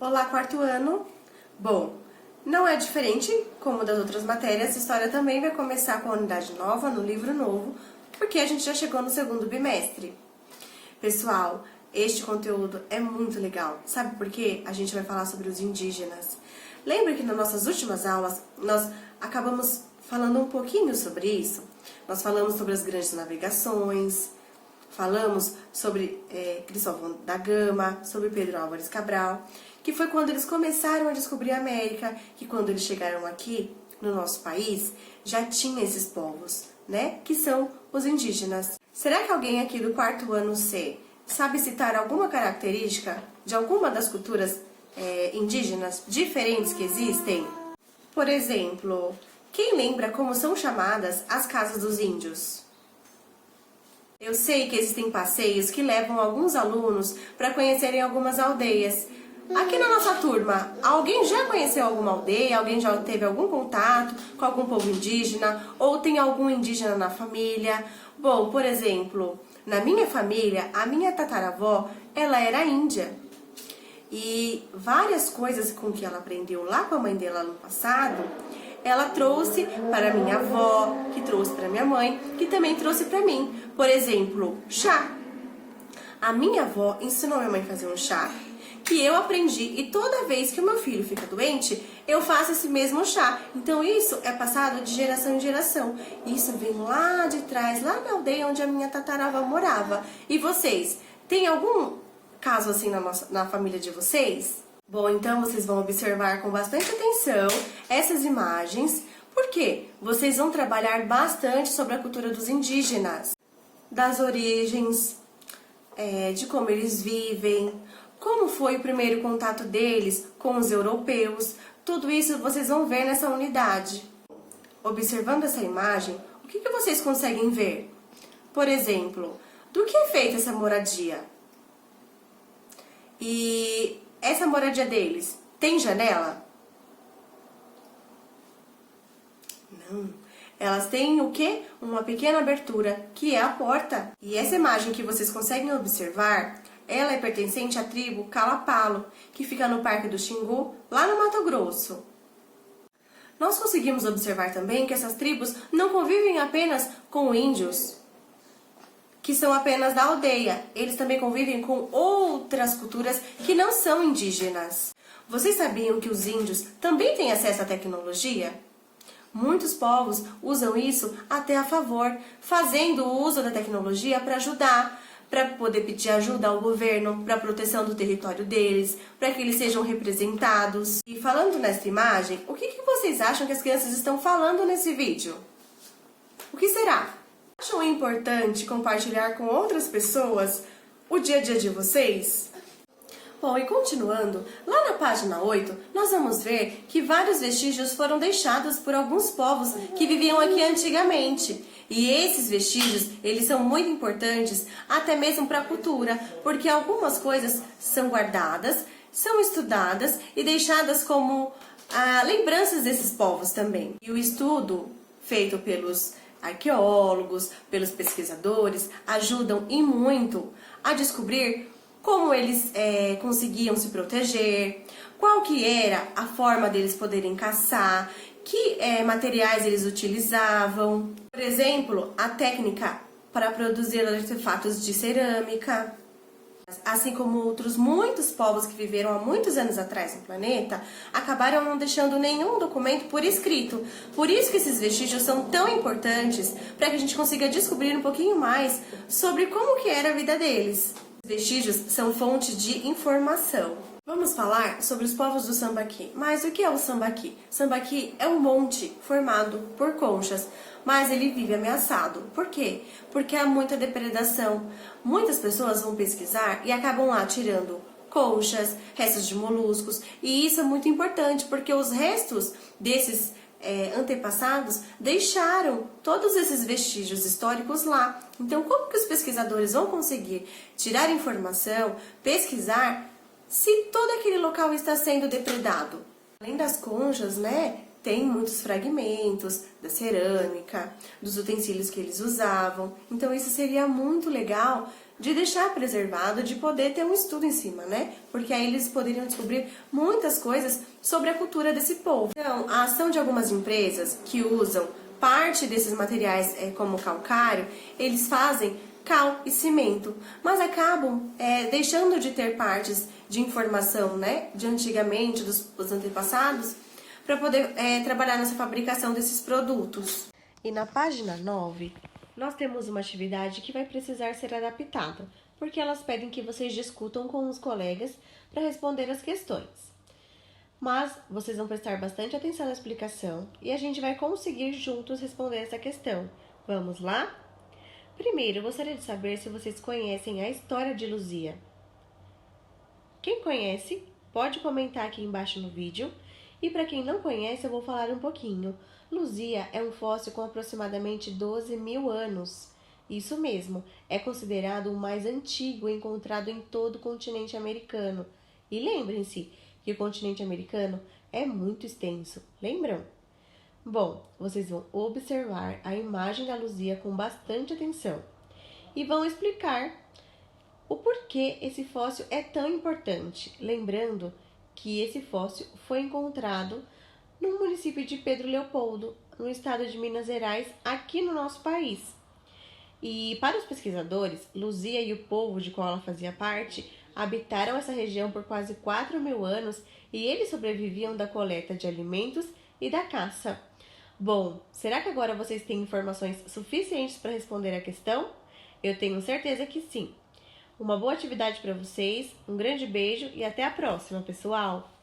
Olá, quarto ano! Bom, não é diferente como das outras matérias, a história também vai começar com a unidade nova, no livro novo, porque a gente já chegou no segundo bimestre. Pessoal, este conteúdo é muito legal. Sabe por quê? A gente vai falar sobre os indígenas. Lembra que nas nossas últimas aulas nós acabamos falando um pouquinho sobre isso? Nós falamos sobre as grandes navegações, falamos sobre Cristóvão da Gama, sobre Pedro Álvares Cabral, que foi quando eles começaram a descobrir a América, que quando eles chegaram aqui no nosso país, já tinha esses povos, né? Que são os indígenas. Será que alguém aqui do quarto ano C sabe citar alguma característica de alguma das culturas indígenas diferentes que existem? Por exemplo, quem lembra como são chamadas as casas dos índios? Eu sei que existem passeios que levam alguns alunos para conhecerem algumas aldeias. Aqui na nossa turma, alguém já conheceu alguma aldeia? Alguém já teve algum contato com algum povo indígena? Ou tem algum indígena na família? Bom, por exemplo, na minha família, a minha tataravó, ela era índia. E várias coisas com que ela aprendeu lá com a mãe dela no passado, ela trouxe para minha avó, que trouxe para minha mãe, que também trouxe para mim. Por exemplo, chá. A minha avó ensinou minha mãe a fazer um chá, que eu aprendi, e toda vez que o meu filho fica doente, eu faço esse mesmo chá. Então isso é passado de geração em geração. Isso vem lá de trás, lá na aldeia onde a minha tataravó morava. E vocês, tem algum caso assim na família de vocês? Bom, então vocês vão observar com bastante atenção essas imagens, porque vocês vão trabalhar bastante sobre a cultura dos indígenas, das origens, de como eles vivem, como foi o primeiro contato deles com os europeus. Tudo isso vocês vão ver nessa unidade. Observando essa imagem, o que vocês conseguem ver? Por exemplo, do que é feita essa moradia? E essa moradia deles tem janela? Não. Elas têm o quê? Uma pequena abertura, que é a porta. E essa imagem que vocês conseguem observar, ela é pertencente à tribo Calapalo, que fica no Parque do Xingu, lá no Mato Grosso. Nós conseguimos observar também que essas tribos não convivem apenas com índios, que são apenas da aldeia. Eles também convivem com outras culturas que não são indígenas. Vocês sabiam que os índios também têm acesso à tecnologia? Muitos povos usam isso até a favor, fazendo o uso da tecnologia para ajudar, para poder pedir ajuda ao governo, para a proteção do território deles, para que eles sejam representados. E falando nessa imagem, o que vocês acham que as crianças estão falando nesse vídeo? O que será? Acham importante compartilhar com outras pessoas o dia a dia de vocês? Bom, e continuando, lá na página 8, nós vamos ver que vários vestígios foram deixados por alguns povos que viviam aqui antigamente. E esses vestígios, eles são muito importantes até mesmo para a cultura, porque algumas coisas são guardadas, são estudadas e deixadas como lembranças desses povos também. E o estudo feito pelos arqueólogos, pelos pesquisadores, ajudam e muito a descobrir como eles conseguiam se proteger, qual que era a forma deles poderem caçar, que materiais eles utilizavam. Por exemplo, a técnica para produzir artefatos de cerâmica. Assim como outros muitos povos que viveram há muitos anos atrás no planeta, acabaram não deixando nenhum documento por escrito. Por isso que esses vestígios são tão importantes, para que a gente consiga descobrir um pouquinho mais sobre como que era a vida deles. Os vestígios são fonte de informação. Vamos falar sobre os povos do Sambaqui. Mas o que é o Sambaqui? Sambaqui é um monte formado por conchas, mas ele vive ameaçado. Por quê? Porque há muita depredação. Muitas pessoas vão pesquisar e acabam lá tirando conchas, restos de moluscos, e isso é muito importante, porque os restos desses antepassados deixaram todos esses vestígios históricos lá. Então, como que os pesquisadores vão conseguir tirar informação, pesquisar, se todo aquele local está sendo depredado? Além das conchas, né, tem muitos fragmentos da cerâmica, dos utensílios que eles usavam. Então isso seria muito legal de deixar preservado, de poder ter um estudo em cima, né? Porque aí eles poderiam descobrir muitas coisas sobre a cultura desse povo. Então, a ação de algumas empresas que usam parte desses materiais como calcário, eles fazem cal e cimento, mas acabam deixando de ter partes de informação, né, de antigamente, dos antepassados, para poder trabalhar nessa fabricação desses produtos. E na página 9, nós temos uma atividade que vai precisar ser adaptada, porque elas pedem que vocês discutam com os colegas para responder as questões. Mas vocês vão prestar bastante atenção na explicação e a gente vai conseguir juntos responder essa questão. Vamos lá? Primeiro, eu gostaria de saber se vocês conhecem a história de Luzia. Quem conhece, pode comentar aqui embaixo no vídeo. E para quem não conhece, eu vou falar um pouquinho. Luzia é um fóssil com aproximadamente 12 mil anos. Isso mesmo, é considerado o mais antigo encontrado em todo o continente americano. E lembrem-se que o continente americano é muito extenso, lembram? Bom, vocês vão observar a imagem da Luzia com bastante atenção e vão explicar o porquê esse fóssil é tão importante. Lembrando que esse fóssil foi encontrado no município de Pedro Leopoldo, no estado de Minas Gerais, aqui no nosso país. E para os pesquisadores, Luzia e o povo de qual ela fazia parte habitaram essa região por quase 4 mil anos e eles sobreviviam da coleta de alimentos e da caça. Bom, será que agora vocês têm informações suficientes para responder a questão? Eu tenho certeza que sim. Uma boa atividade para vocês, um grande beijo e até a próxima, pessoal!